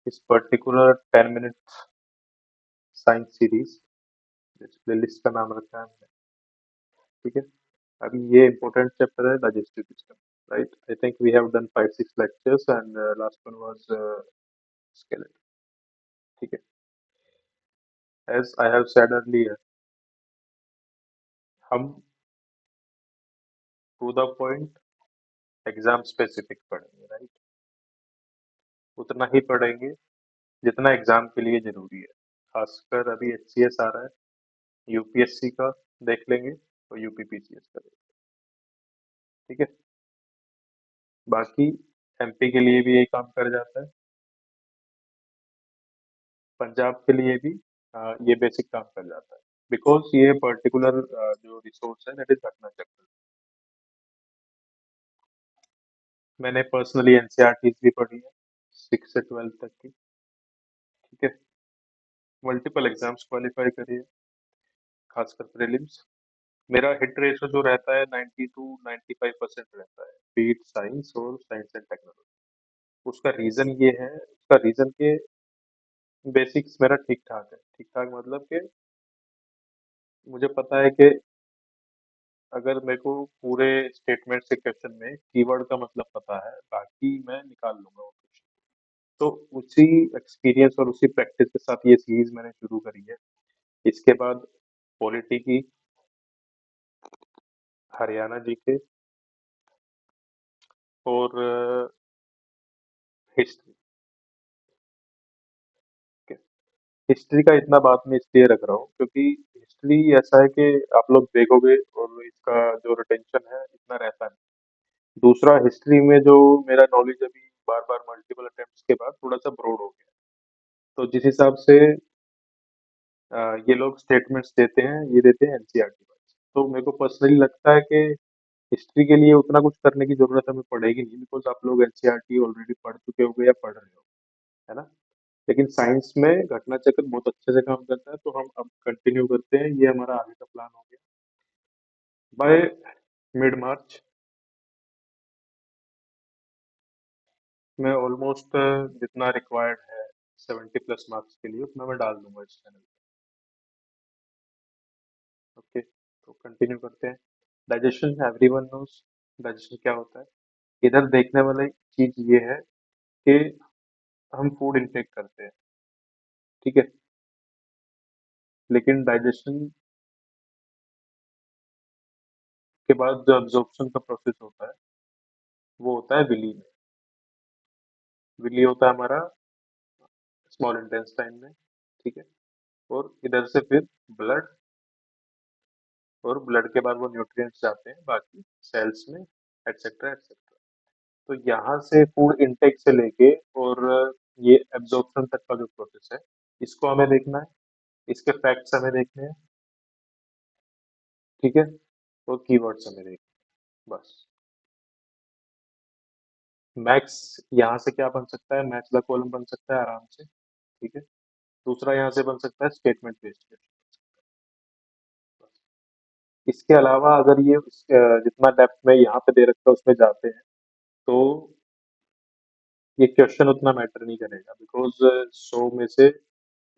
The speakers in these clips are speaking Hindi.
इस पर्टिकुलर 10 मिनट साइंस सीरीज इस प्लेलिस्ट का नाम रखा है हमने। ठीक है, अभी ये इम्पोर्टेंट चैप्टर है digestive system, right? I think we have done 5-6 lectures and last one was skeleton। ठीक है, as I have said earlier, हम to the point exam specific पढ़ेंगे, राइट? उतना ही पढ़ेंगे जितना एग्जाम के लिए जरूरी है। खासकर अभी एचसीएस आ रहा है, यूपीएससी का देख लेंगे और यूपीपीसीएस का देख। ठीक है, बाकी एमपी के लिए भी यही काम कर जाता है, पंजाब के लिए भी ये बेसिक काम कर जाता है, बिकॉज ये पर्टिकुलर जो रिसोर्स है दैट इज घटना चक्र। मैंने पर्सनली एनसीईआरटी भी पढ़ी है 6 से 12 तक की। ठीक है, मल्टीपल एग्जाम्स क्वालिफाई करी है, खासकर प्रीलिम्स। मेरा हिट रेशो जो रहता है 90 टू 95% रहता है, बीट साइंस और साइंस एंड टेक्नोलॉजी। उसका रीजन ये है, उसका रीजन के बेसिक्स मेरा ठीक ठाक है। ठीक ठाक मतलब कि मुझे पता है कि अगर मेरे को पूरे स्टेटमेंट से क्वेश्चन में कीवर्ड का मतलब पता है, बाकी मैं निकाल लूंगा वो क्वेश्चन। तो उसी एक्सपीरियंस और उसी प्रैक्टिस के साथ ये सीरीज मैंने शुरू करी है। इसके बाद पॉलिटी की, हरियाणा जीके और हिस्ट्री। हिस्ट्री का इतना बात मैं इसलिए रख रहा हूँ क्योंकि हिस्ट्री ऐसा है कि आप लोग देखोगे और इसका जो रिटेंशन है इतना रहता नहीं। दूसरा, हिस्ट्री में जो मेरा नॉलेज अभी बार बार मल्टीपल अटेम्प्ट्स के बाद थोड़ा सा ब्रॉड हो गया। तो जिस हिसाब से ये लोग स्टेटमेंट्स देते हैं, ये देते हैं एनसीईआरटी वाइज। तो मेरे को पर्सनली लगता है कि हिस्ट्री के लिए उतना कुछ करने की जरूरत हमें पड़ेगी नहीं, बिकॉज आप लोग एनसीईआरटी ऑलरेडी पढ़ चुके होगे या पढ़ रहे हो, है ना? लेकिन साइंस में घटना चक्र बहुत अच्छे से काम करता है, तो हम अब कंटिन्यू करते हैं। ये हमारा आगे का प्लान हो गया। बाय मिड मार्च मैं ऑलमोस्ट जितना रिक्वायर्ड है 70+ मार्क्स के लिए उतना मैं डाल दूंगा इस चैनल पे। ओके, तो कंटिन्यू करते हैं। डाइजेशन, एवरीवन नोस डाइजेशन क्या होता है। इधर देखने वाली चीज ये है कि हम फूड इनटेक करते हैं, ठीक है, लेकिन डाइजेशन के बाद जो एब्जॉर्प्शन का प्रोसेस होता है वो होता है विली में। विली होता है हमारा स्मॉल इंटेस्टाइन में, ठीक है, और इधर से फिर ब्लड, और ब्लड के बाद वो न्यूट्रिएंट्स जाते हैं बाकी सेल्स में, एटसेट्रा एटसेट्रा। तो यहाँ से फूड इनटेक से लेके और ये एब्जॉर्प्शन तक का जो प्रोसेस है, इसको हमें देखना है, इसके फैक्ट्स हमें देखने हैं, ठीक है, और कीवर्ड्स हमें देखने हैं, बस। मैक्स यहाँ से क्या बन सकता है, मैच द कॉलम बन सकता है आराम से, ठीक है। दूसरा यहाँ से बन सकता है स्टेटमेंट बेस्ड क्वेश्चन। इसके अलावा अगर ये जितना डेप्थ में यहाँ पे दे रखा है उसमें जाते हैं, तो ये क्वेश्चन उतना मैटर नहीं करेगा, बिकॉज 100 में से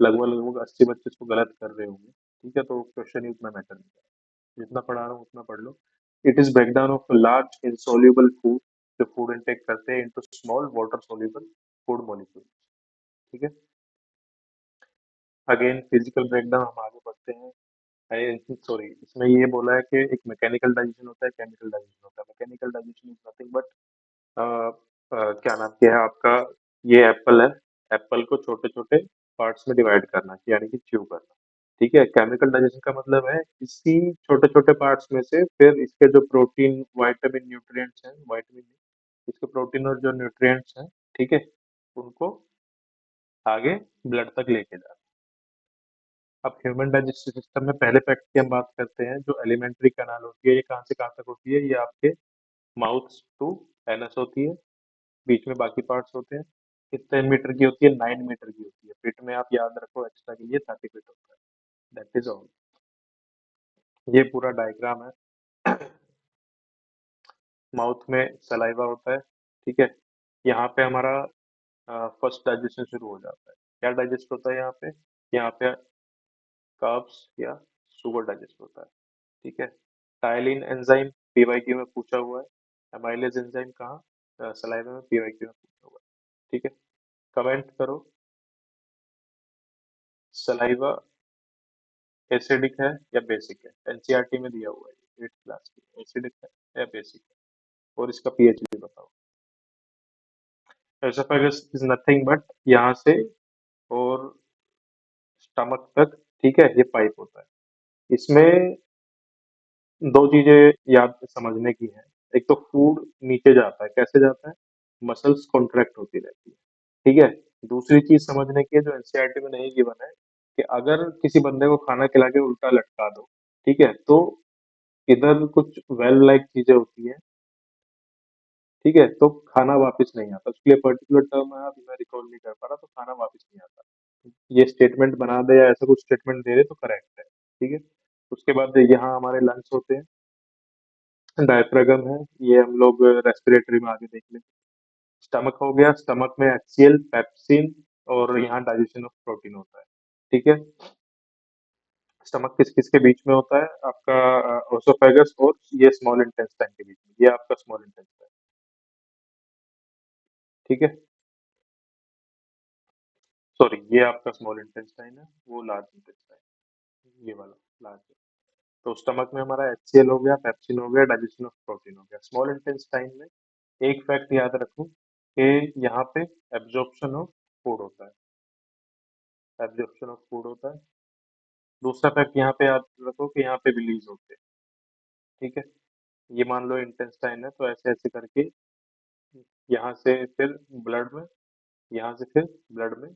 लगभग लगभग 80 बच्चे इसको गलत कर रहे होंगे, ठीक है, तो क्वेश्चन ही उतना मैटर नहीं करेगा। जितना पढ़ा रहा हूँ उतना पढ़ लो। It is breakdown of large insoluble food, जो फूड इनटेक करते हैं, into small water soluble food molecule, ठीक है। अगेन फिजिकल ब्रेकडाउन हम आगे बढ़ते हैं। सॉरी, इसमें ये बोला है कि एक मैकेनिकल डाइजेशन होता है, केमिकल डाइजेशन होता है। Mechanical digestion is nothing but क्या नाम क्या है आपका, ये एप्पल है, एप्पल को छोटे छोटे पार्ट्स में डिवाइड करना, यानी कि च्यू करना, ठीक है। केमिकल डाइजेशन का मतलब है इसी छोटे छोटे पार्ट्स में से फिर इसके जो प्रोटीन विटामिन न्यूट्रिएंट्स हैं, विटामिन इसके प्रोटीन और जो न्यूट्रिएंट्स हैं, ठीक है, उनको आगे ब्लड तक लेके जाना। अब ह्यूमन डाइजेस्टिव सिस्टम में पहले फैक्ट की हम बात करते हैं, जो एलिमेंट्री कैनाल होती है, ये कहाँ से कहाँ तक होती है, ये आपके माउथ टू एनस होती है, बीच में बाकी पार्ट्स होते हैं। कितने मीटर की होती है, 9 मीटर की होती है। फिट में आप याद रखो एक्स्ट्रा के लिए 30 फीट होता है, दैट इज ऑल। ये पूरा डायग्राम है। माउथ में सलाइवा होता है, ठीक है, यहाँ पे हमारा फर्स्ट डाइजेशन शुरू हो जाता है। क्या डाइजेस्ट होता है यहाँ पे? यहाँ पे कार्ब्स या शुगर डाइजेस्ट होता है। ठीक है। टाइलिन एंजाइम पीवाईक्यू में पूछा हुआ है। एमाइलेज एंजाइम कहाँ? सलाइवा में, पीवाईक्यू में पूछा हुआ है। ठीक है। कमेंट करो। सलाइवा एसिडिक है या बेसिक है? एनसीईआरटी में दिया हुआ है 8th क्लास की। एसिडिक है या बेसिक है? और इसका पीएच भी बताओ। एसोफेगस इज नथिंग बट यहाँ से और स्टमक तक, ठीक है, ये पाइप होता है। इसमें दो चीजें याद समझने की है। एक तो फूड नीचे जाता है, कैसे जाता है? मसल्स कॉन्ट्रैक्ट होती रहती है। ठीक है। दूसरी चीज समझने की है जो एनसीईआरटी में नहीं गिवन है, कि अगर किसी बंदे को खाना खिला के उल्टा लटका दो, ठीक है, तो इधर कुछ वेल लाइक चीजें होती है। ठीक है, तो खाना वापस नहीं आता। उसके लिए पर्टिकुलर टर्म है, अभी मैं रिकॉल नहीं कर पा रहा, तो खाना वापस नहीं आता। ये स्टेटमेंट बना दे या ऐसा कुछ स्टेटमेंट दे दे तो करेक्ट है। ठीक है। उसके बाद यहाँ हमारे लंग्स होते हैं, डायफ्रागम है, ये हम लोग रेस्पिरेटरी में आगे देख लेंगे। स्टमक हो गया, स्टमक में एक्सियल, पेप्सिन और यहाँ डाइजेशन ऑफ प्रोटीन होता है। ठीक है। स्टमक किस किस के बीच में होता है? आपका ओसोफेगस और ये स्मॉल इंटेस्टाइन के बीच में। ये आपका स्मॉल इंटेस्टाइन। ठीक है। सॉरी, ये आपका स्मॉल इंटेस्टाइन है, वो लार्ज इंटेस्टाइन, ये वाला लार्ज है। तो स्टमक में हमारा एचसीएल हो गया, पेप्सिन हो गया, डाइजेशन ऑफ प्रोटीन हो गया। स्मॉल इंटेस्टाइन में एक फैक्ट याद रखो कि यहाँ पे एब्जॉर्प्शन ऑफ फूड होता है। एब्जॉर्प्शन ऑफ फूड होता है। दूसरा फैक्ट यहाँ पे याद रखो कि यहाँ पे रिलीज होते हैं। ठीक है। ये मान लो इंटेस्टाइन है, तो ऐसे ऐसे करके यहाँ से फिर ब्लड में, यहाँ से फिर ब्लड में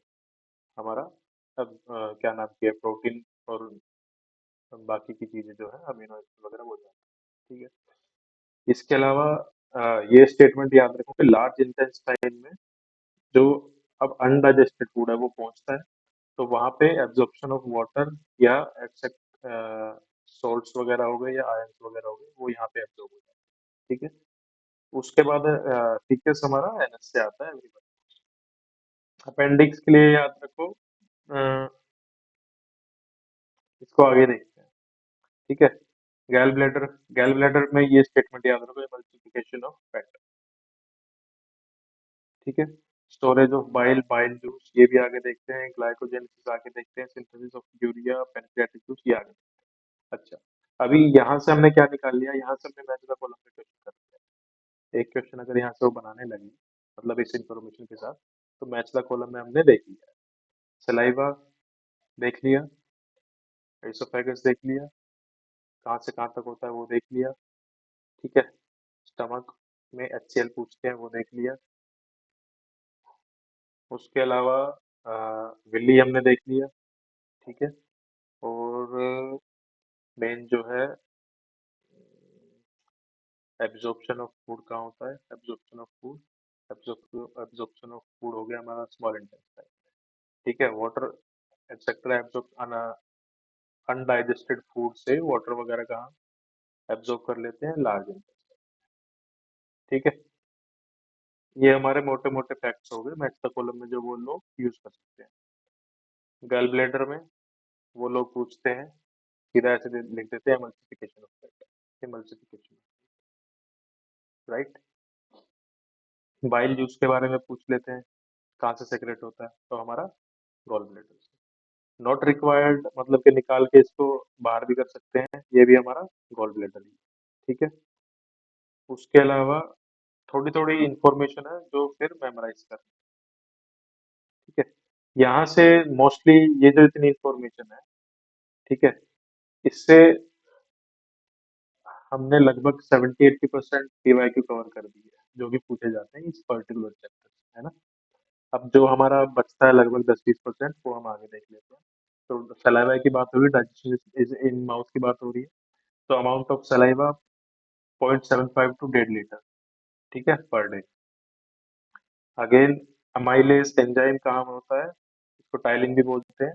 हमारा अब क्या नाम की है, प्रोटीन और बाकी की चीजें जो है अमीनो एसिड वगैरह वो जाती है। ठीक है। इसके अलावा ये स्टेटमेंट याद रखो कि लार्ज इंटेस्टाइन में जो अब अनडाइजेस्टेड फूड है वो पहुंचता है, तो वहां पे एब्जॉर्प्शन ऑफ वाटर या एक्सेप्ट सॉल्ट्स वगैरह हो गए या आयंस वगैरह हो गए, वो यहाँ पे एब्जॉर्ब हो जाते हैं। ठीक है। उसके बाद फीकस हमारा एनएस से आता है। अपेंडिक्स के लिए याद रखो, इसको आगे देखते हैं। ठीक है। गैल ब्लैडर, गैल ब्लैडर में ये स्टेटमेंट याद रखो, मल्टीप्लिकेशन ऑफ फैट। ठीक है। Storage of bile, bile juice, ये भी आगे देखते हैं। ग्लाइकोजेनेसिस आगे देखते हैं। Synthesis of urea, pancreatic juice, ये आगे। अच्छा, अभी यहाँ से हमने क्या निकाल लिया? यहाँ से हमने मैच द कॉलम का क्वेश्चन कर लिया। एक क्वेश्चन अगर यहाँ से वो बनाने लगे, मतलब इस इंफॉर्मेशन के साथ, तो मैच द कॉलम में हमने देख लिया। सलाइवा देख लिया, एसोफेगस देख लिया, कहाँ से कहाँ तक होता है वो देख लिया। ठीक है। स्टमक में एचसीएल पूछते हैं, वो देख लिया। उसके अलावा विल्ली हमने देख लिया। ठीक है। और मेन जो है एब्जॉर्प्शन ऑफ फूड कहाँ होता है? Absorption of food, absorption of food हो गया हमारा स्मॉल इंटेस्टाइन। ठीक है। Water etcetera absorb, undigested food से वाटर वगैरह कहाँ एब्जॉर्ब कर लेते हैं? Large intestine. ठीक है। ये हमारे मोटे मोटे फैक्ट्स हो गए मैथ द कॉलम में जो वो लोग यूज कर सकते हैं। गल ब्लैडर में वो लोग पूछते हैं, सीधा ऐसे लिख देते हैं emulsification of fat, emulsification. Right. Bile juice के बारे में पूछ लेते हैं, कहाँ से सेक्रेट होता है? तो हमारा गॉल ब्लैडर से। नॉट रिक्वायर्ड मतलब कि निकाल के इसको बाहर भी कर सकते हैं, ये भी हमारा गॉल ब्लैडर ही। ठीक है। उसके अलावा थोड़ी थोड़ी इंफॉर्मेशन है जो फिर मेमोराइज कर। ठीक है। यहाँ से मोस्टली ये जो इतनी इंफॉर्मेशन है, ठीक है, इससे हमने लगभग 70-80% पीवाईक्यू कवर कर दी है जो भी पूछे जाते हैं इस पर्टिकुलर चैप्टर से, है ना। अब जो हमारा बचता है लगभग 10-20%, वो हम आगे देख लेते हैं। तो सलाइवा की बात हो रही है, डाइजेशन इन माउथ की बात हो रही है। तो amount of saliva 0.75 to 1.5 litre, ठीक है, per day. Again amylase enzyme कहाँ होता है? इसको टाइलिन भी बोलते हैं।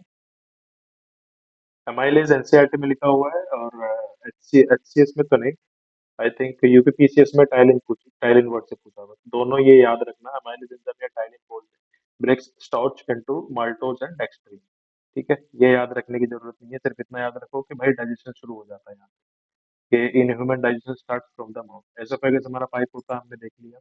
अमाइलेज एनसीईआरटी में लिखा हुआ है, और एचसीएस में तो नहीं। आई थिंक यूपीपीसीएस में टाइलिन वर्ड से पूछा हुआ है। दोनों ये याद रखना, अमाइलेज एंजाइम या टाइलिन बोलते हैं। Breaks starch into maltose and dextrin. ठीक है, ये याद रखने की जरूरत नहीं है, सिर्फ इतना याद रखो कि भाई डाइजेशन शुरू हो जाता है यहाँ पे, कि in human digestion starts from the mouth. Oesophagus हमारा पाइप होता है, हमने देख लिया।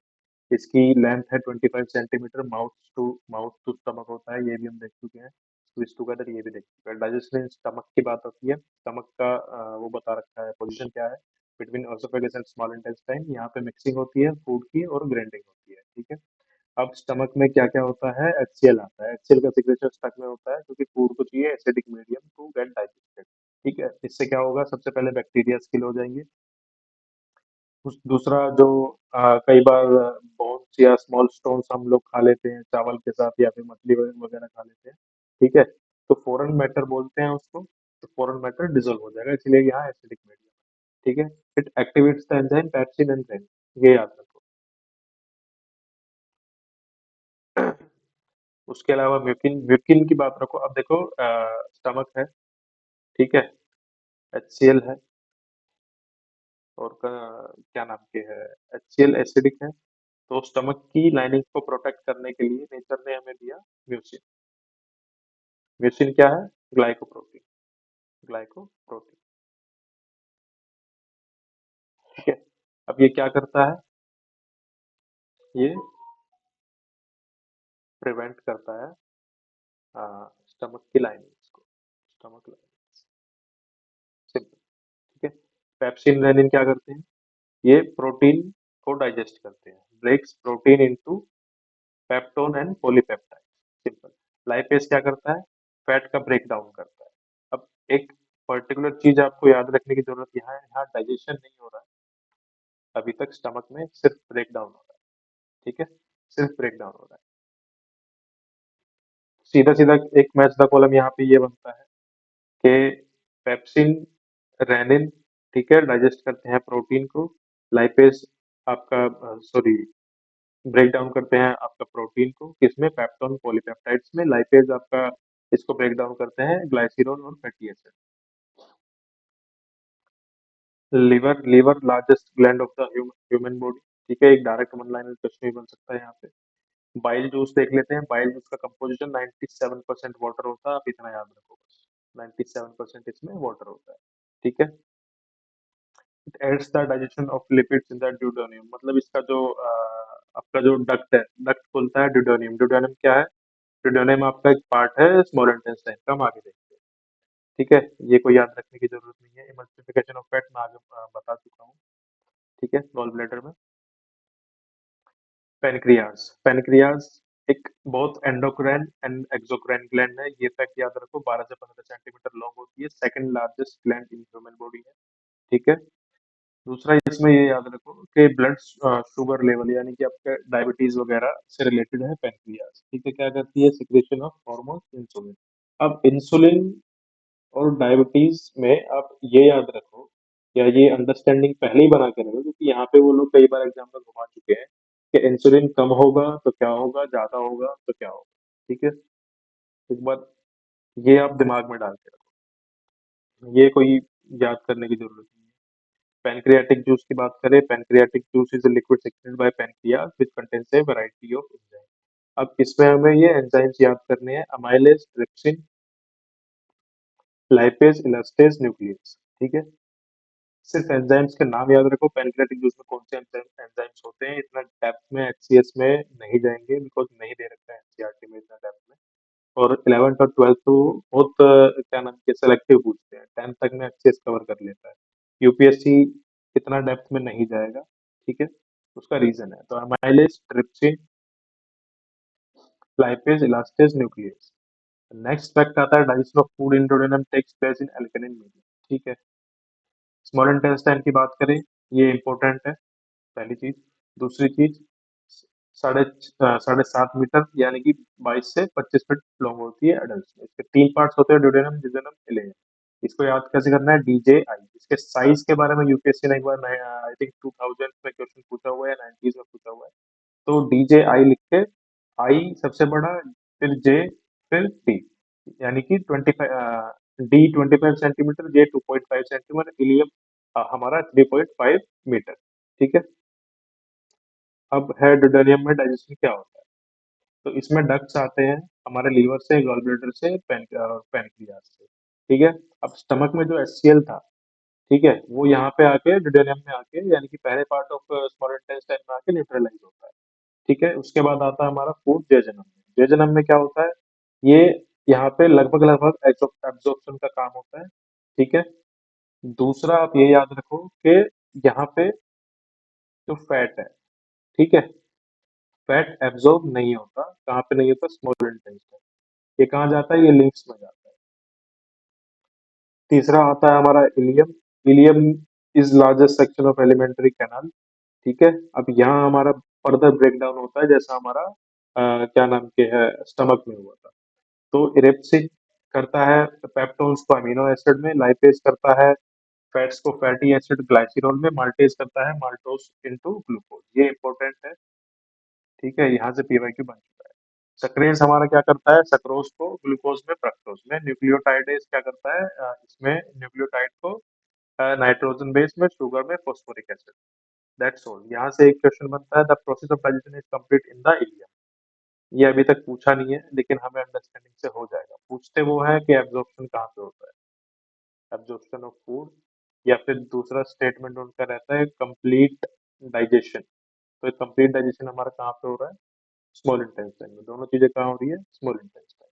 इसकी लेंथ है 25 सेंटीमीटर, माउथ टू स्टमक होता है, ये भी हम देख चुके हैं। स्क्वीज टुगेदर ये भी देख चुके हैं। डाइजेशन इन स्टमक की बात होती है, स्टमक का वो बता रखा है पोजीशन क्या है between oesophagus and small intestine. यहाँ पे मिक्सिंग होती है फूड की और ग्राइंडिंग होती है। ठीक है, अब स्टमक में क्या क्या होता है, एचसीएल आता है। एचसीएल का सिग्नेचर स्टमक में होता है क्योंकि फूड को चाहिए acidic medium to get digested. ठीक है, इससे क्या होगा, सबसे पहले बैक्टीरिया किल हो जाएंगे। दूसरा जो कई बार बोन्स या स्मॉल स्टोन्स हम लोग खा लेते हैं चावल के साथ, या फिर मछली वगैरह खा लेते हैं। ठीक है, तो फॉरेन मैटर बोलते हैं उसको, तो फॉरेन मैटर डिसोल्व हो जाएगा, इसलिए यहाँ एसिडिक मीडियम। ठीक है, it activates the enzyme pepsin enzyme, ये याद रखो। उसके अलावा म्यूकिन, म्यूकिन की बात रखो। अब देखो स्टमक है, ठीक है, एचसीएल है, और क्या नाम के है, एचसीएल एसिडिक है। तो स्टमक की लाइनिंग को प्रोटेक्ट करने के लिए नेचर ने हमें दिया म्यूसिन। म्यूसिन क्या है, ग्लाइकोप्रोटीन, ग्लाइकोप्रोटीन। ठीक है, अब ये क्या करता है, ये प्रिवेंट करता है स्टमक की लाइनिंग को, स्टमक लाइनिंग, सिंपल। ठीक है, पेप्सिन रेनिन क्या करते हैं, ये प्रोटीन को डाइजेस्ट करते हैं, breaks protein into peptone and polypeptide, simple. Lipase क्या करता है, फैट का ब्रेक डाउन करता है। अब एक पर्टिकुलर चीज आपको याद रखने की जरूरत यहाँ है, यहाँ डाइजेशन नहीं हो रहा है अभी तक स्टमक में, सिर्फ ब्रेक डाउन हो रहा है। ठीक है, सिर्फ ब्रेक डाउन हो रहा है। सीधा सीधा एक मैच द कॉलम यहाँ पे ये बनता है कि पेप्सिन, रेनिन, ठीक है, डाइजेस्ट करते हैं प्रोटीन को। लाइपेज आपका सॉरी ब्रेक डाउन करते हैं आपका प्रोटीन को, किसमें, पेप्टोन पॉलीपेप्टाइड्स में। लाइपेज आपका इसको ब्रेक डाउन करते हैं ग्लाइसिरोल और fatty acid. Liver, liver largest gland of the human body. ठीक है, एक डायरेक्ट वन लाइनर क्वेश्चन भी बन सकता है यहाँ पे। बाइल जूस देख लेते हैं, बाइल जूस का कंपोजिशन 97% वाटर होता है, आप इतना याद रखो बस, 97% इसमें वाटर होता है। ठीक है, it aids the digestion of lipids in the duodenum, मतलब इसका जो आपका जो डक्ट है, डक्ट खुलता है ड्यूडेनियम। ड्यूडेनियम क्या है, ड्यूडेनियम आपका एक पार्ट है स्मॉल इंटेस्टाइन का, हम आगे देखते हैं। ठीक है, ये कोई याद रखने की जरूरत नहीं है। इमल्सिफिकेशन ऑफ फैट मैं आगे बता चुका हूँ। ठीक है, गॉल ब्लैडर में। पेनक्रियाज, पेनक्रियाज एक बहुत एंडोक्राइन एंड एक्सोक्राइन ग्लैंड है, ये फैक्ट याद रखो, 12 से 15 सेंटीमीटर लॉन्ग होती है, second largest gland in human body है। ठीक है, दूसरा इसमें ये याद रखो कि ब्लड शुगर लेवल, यानी कि आपका डायबिटीज वगैरह से रिलेटेड है पेनक्रियाज। ठीक है, क्या करती है, सिक्रेशन ऑफ हार्मोन इंसुलिन। अब इंसुलिन और डायबिटीज में आप ये याद रखो, या ये अंडरस्टैंडिंग पहले ही बना के रखो, क्योंकि यहाँ पे वो लोग कई बार एग्जाम में घुमा चुके हैं कि इंसुलिन कम होगा तो क्या होगा, ज्यादा होगा तो क्या होगा। ठीक है, एक बार ये आप दिमाग में डाल के रखो, ये कोई याद करने की जरूरत नहीं है। पैनक्रियाटिक जूस की बात करें, pancreatic juice is a liquid secreted by pancreas which contains a variety of enzymes। अब इसमें हमें ये एंजाइम्स याद करने हैं, amylase, trypsin, lipase, elastase, nucleus. ठीक है, सिर्फ एंजाइम्स के नाम याद रखो, पैनक्रियाटिक जूस में कौन से एंजाइम्स होते हैं, इतना डेप्थ में एचसीएस में नहीं जाएंगे, बिकॉज नहीं दे रखा है एनसीईआरटी में इतना डेप्थ में। और 11th और 12th तो बहुत क्या नाम के सेलेक्टिव पूछते हैं, 10th तक में एचसीएस कवर कर लेता है। यूपीएससी इतना डेप्थ में नहीं जाएगा। ठीक है, उसका रीजन है, तो amylase, trypsin, lipase, elastase, nucleus. Next fact आता है, digestion of food in duodenum takes place in alkaline medium. ठीक है, स्मॉल इंटेस्टाइन की बात करें, ये इंपॉर्टेंट है, पहली चीज। दूसरी चीज, साढ़े 7.5 मीटर यानी कि 22 से 25 फीट लॉन्ग होती है एडल्ट में। इसके तीन पार्ट्स होते हैं, ड्यूडेनम, जिजेनम, इलेयम। इसको याद कैसे करना है, डीजेआई। इसके साइज के बारे में यूपीएससी ने एक बार आई थिंक 2000 में क्वेश्चन पूछा हुआ है, 90s में पूछा हुआ है। तो डीजेआई लिख के, आई सबसे बड़ा, फिर जे, फिर टी, यानी कि 25 सेंटीमीटर, जे 2.5 सेंटीमीटर, इलियम हमारा 3.5 मीटर। ठीक है, अब है ड्यूडेनियम में डाइजेशन क्या होता है। तो इसमें डक्ट्स आते हैं हमारे लीवर से, गॉल ब्लैडर से, पैनक्रियाज से। ठीक है। अब स्टमक में जो एचसीएल था, ठीक है, वो यहाँ पे आके डिडेनियम में आके, यानी कि पहले पार्ट ऑफ स्मॉल इंटेस्टाइन में आके न्यूट्रलाइज होता है। ठीक है। उसके बाद आता है हमारा फूड जेजनम में। जेजनम में क्या होता है, ये यहाँ पे लगभग लगभग एब्जॉर्प्शन का काम होता है। ठीक है। दूसरा आप ये याद रखो कि यहाँ पे जो फैट है, ठीक है, फैट एब्जॉर्ब नहीं होता। कहाँ पे नहीं होता? Small intestine. ये कहाँ जाता है? ये लिम्फ्स में जाता है। तीसरा आता है हमारा ileum. Ileum is largest section of alimentary canal. ठीक है। अब यहाँ हमारा फर्दर ब्रेक डाउन होता है, जैसा हमारा क्या नाम के है, स्टमक में हुआ था। तो इरेप्सिन करता है पेप्टोन्स को अमीनो एसिड में, लाइपेज करता है फैट्स को फैटी एसिड ग्लाइसिरॉल में, माल्टेज करता है माल्टोस इनटू ग्लूकोज। ये इंपॉर्टेंट है। ठीक है। यहाँ से पीवाईक्यू बन चुका है। सक्रेज हमारा क्या करता है? सक्रोज को ग्लूकोज में, फ्रक्टोज में। न्यूक्लियोटाइडेज क्या करता है? इसमें न्यूक्लियोटाइड को नाइट्रोजन बेस में, शुगर में फॉस्फोरिक एसिड। That's all. यहाँ से एक क्वेश्चन बनता है, the process of digestion is complete in the ilium. ये अभी तक पूछा नहीं है, लेकिन हमें अंडरस्टैंडिंग से हो जाएगा। पूछते वो है कि एब्जॉर्प्शन कहाँ पे होता है, एब्जॉर्प्शन ऑफ फूड, या फिर दूसरा स्टेटमेंट उनका रहता है कंप्लीट डाइजेशन। तो कंप्लीट डाइजेशन हमारा कहाँ पे हो रहा है? स्मॉल इंटेस्टाइन में। दोनों चीजें कहाँ हो रही है? Small intestine.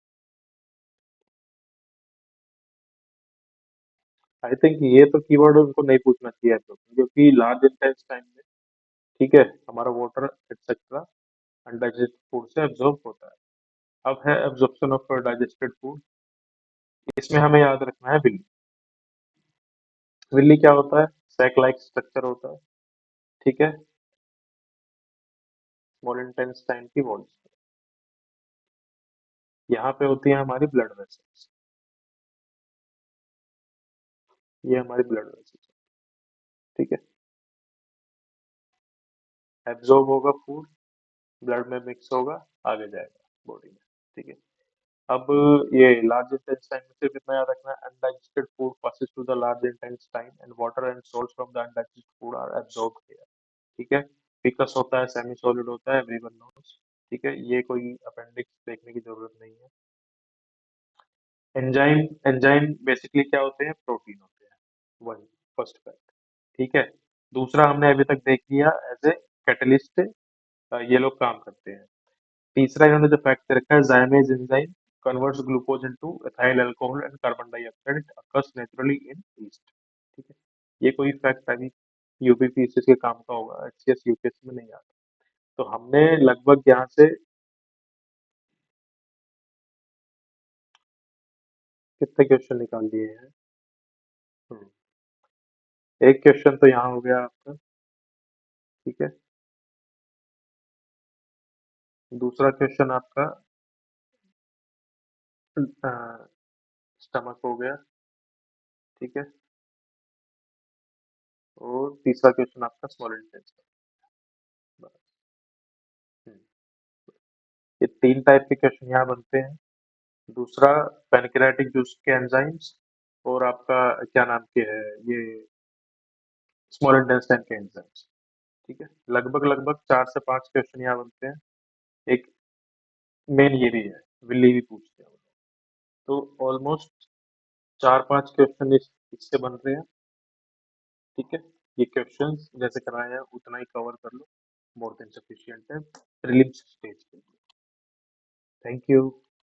आई थिंक ये तो कीवर्ड उनको नहीं पूछना चाहिए absorption, क्योंकि लार्ज इंटेस्टाइन में, ठीक है, हमारा वाटर एक्सेट्रा अनडाइजेस्टेड फूड से एब्जॉर्ब होता है। अब है एब्जॉर्प्शन ऑफ डाइजेस्टेड फूड। इसमें हमें याद रखना है विल्ली। विल्ली क्या होता है? सैक लाइक स्ट्रक्चर होता है। ठीक है। स्मॉल इंटेस्टाइन की वॉल्स, यहाँ पे होती है हमारी ब्लड वेसल्स। ये हमारी ब्लड वेसल्स। ठीक है। एब्जॉर्ब होगा फूड, ब्लड में मिक्स होगा, आगे जाएगा बॉडी में। ठीक है। अब ये लार्ज इंटेस्टाइन में सिर्फ इतना याद रखना है, undigested food passes to the large intestine and water and salts from the undigested food are absorbed here. ठीक है। फिकस होता है, सेमी सॉलिड होता है, एवरीवन नोस। ठीक है। ये कोई अपेंडिक्स देखने की जरूरत नहीं है। एंजाइम, एंजाइम बेसिकली क्या होते हैं? प्रोटीन होते हैं। One, first fact. ठीक है। दूसरा हमने अभी तक देख लिया, एज ए कैटलिस्ट ये लोग काम करते हैं। तीसरा इन्होंने जो फैक्ट दे रखा है, zymase enzyme converts glucose into ethyl alcohol and carbon dioxide, it occurs naturally in yeast. ठीक है। ये कोई फैक्ट अभी यूपीपीसीएस के काम का होगा, एचसीएस यूपीएससी में नहीं आता। तो हमने लगभग यहाँ से कितने क्वेश्चन निकाल लिए हैं? हम्म, एक क्वेश्चन तो यहाँ हो गया आपका। ठीक है। दूसरा क्वेश्चन आपका स्टमक हो गया। ठीक है। और तीसरा क्वेश्चन आपका स्मॉल इंटेस्टाइन। ये तीन टाइप के क्वेश्चन यहाँ बनते हैं। दूसरा पैनक्रियाटिक जूस के एंजाइम्स, और आपका क्या नाम के है ये, स्मॉल इंटेस्टाइन के एंजाइम्स। ठीक है। लगभग लगभग 4 से 5 क्वेश्चन यहाँ बनते हैं। एक मेन ये भी है, विल्ली भी पूछते हैं वो लोग। तो ऑलमोस्ट 4-5 क्वेश्चन इससे बन रहे हैं। ठीक है। ये क्वेश्चंस जैसे कराए हैं उतना ही कवर कर लो, मोर देन सफिशिएंट है प्रीलिम्स स्टेज के लिए। Thank you.